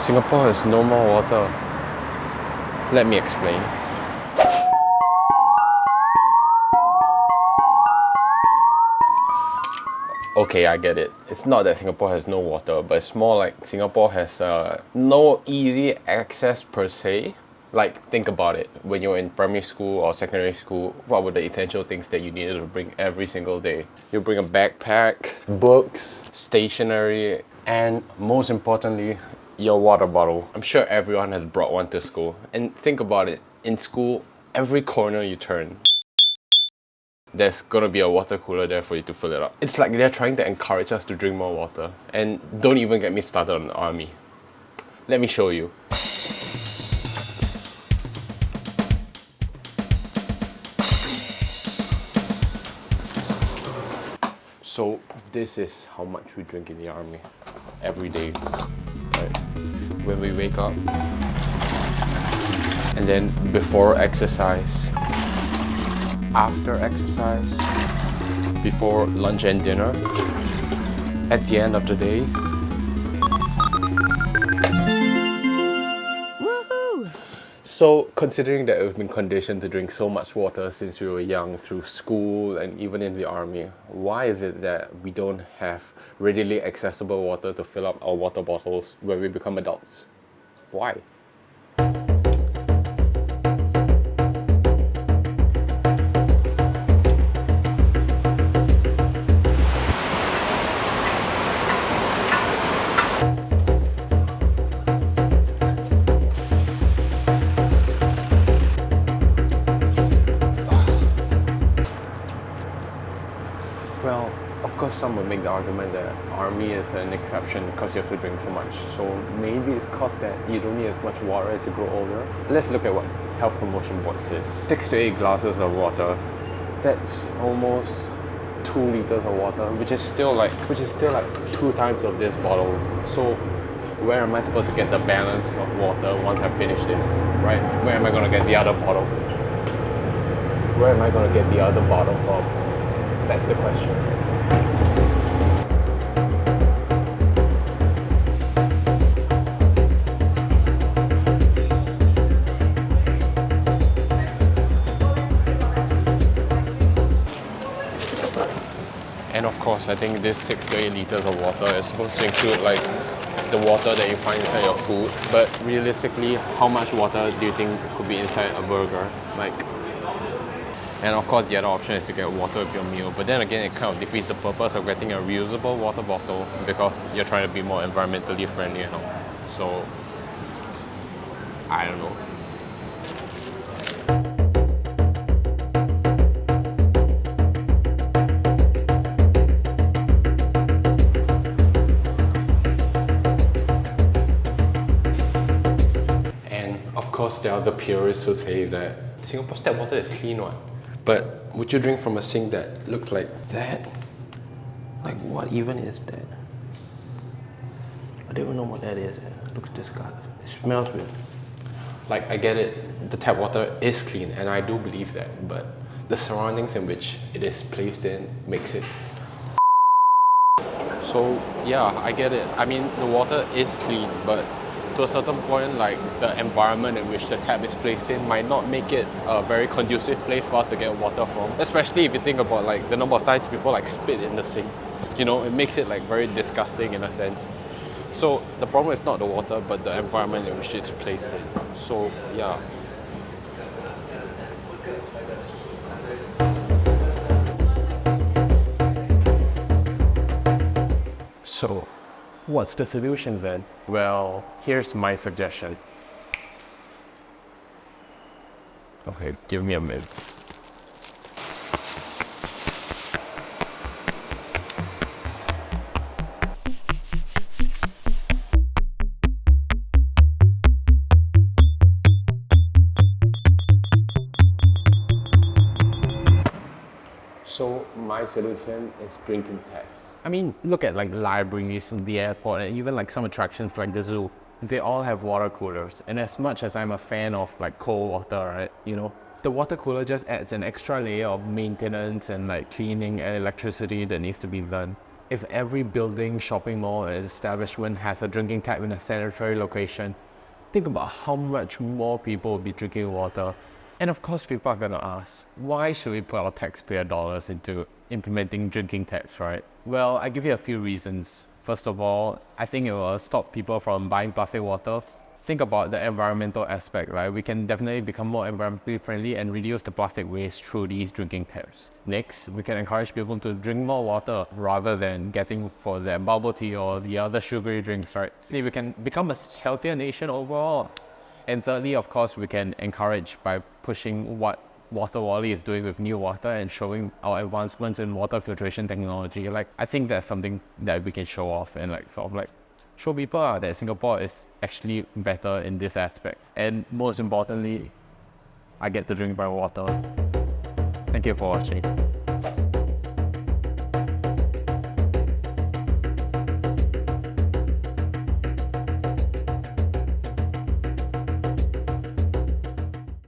Singapore has no more water. Let me explain. Okay, I get it. It's not that Singapore has no water, but it's more like Singapore has no easy access per se. Like, think about it. When you're in primary school or secondary school, what were the essential things that you needed to bring every single day? You bring a backpack, books, stationery, and most importantly, your water bottle. I'm sure everyone has brought one to school. And think about it. In school, every corner you turn, there's gonna be a water cooler there for you to fill it up. It's like they're trying to encourage us to drink more water. And don't even get me started on the army. Let me show you. So this is how much we drink in the army every day. Right? When we wake up, and then before exercise, after exercise, before lunch and dinner, at the end of the day. Woohoo! So considering that we've been conditioned to drink so much water since we were young through school and even in the army, why is it that we don't have readily accessible water to fill up our water bottles when we become adults? Why? Well, of course some will make the argument that army is an exception because you have to drink so much. So maybe it's because that you don't need as much water as you grow older. Let's look at what Health Promotion Board says. 6 to 8 glasses of water. That's almost 2 liters of water, which is still like 2 times of this bottle. So where am I supposed to get the balance of water once I finish this, right? Where am I gonna get the other bottle? Where am I gonna get the other bottle from? That's the question. And of course, I think this 6 to 8 liters of water is supposed to include like the water that you find inside your food. But realistically, how much water do you think could be inside a burger? And of course, the other option is to get water with your meal. But then again, it kind of defeats the purpose of getting a reusable water bottle because you're trying to be more environmentally friendly and all. So, I don't know. And of course, there are the purists who say that Singapore's tap water is clean one. But would you drink from a sink that looks like that? Like, what even is that? I don't even know what that is. It looks disgusting. It smells weird. Like, I get it, the tap water is clean, and I do believe that, but the surroundings in which it is placed in makes it. So, yeah, I get it. I mean, the water is clean, but to a certain point, like the environment in which the tap is placed in might not make it a very conducive place for us to get water from. Especially if you think about like the number of times people like spit in the sink. You know, it makes it like very disgusting in a sense. So the problem is not the water, but the environment in which it's placed in. So yeah. So what's the solution then? Well, here's my suggestion. Okay, give me a minute. So my solution is drinking taps. I mean, look at like libraries, the airport, and even like some attractions like the zoo. They all have water coolers. And as much as I'm a fan of like cold water, right, you know, the water cooler just adds an extra layer of maintenance and like cleaning and electricity that needs to be done. if every building, shopping mall, and establishment has a drinking tap in a sanitary location, think about how much more people will be drinking water. And of course, people are gonna ask, why should we put our taxpayer dollars into implementing drinking taps, right? Well, I give you a few reasons. First of all, I think it will stop people from buying plastic bottles. Think about the environmental aspect, right? We can definitely become more environmentally friendly and reduce the plastic waste through these drinking taps. Next, we can encourage people to drink more water rather than getting for their bubble tea or the other sugary drinks, right? We can become a healthier nation overall. And thirdly, of course, we can encourage by pushing what Water Wally is doing with NoWater and showing our advancements in water filtration technology. Like, I think that's something that we can show off and show people that Singapore is actually better in this aspect. And most importantly, I get to drink my water. Thank you for watching.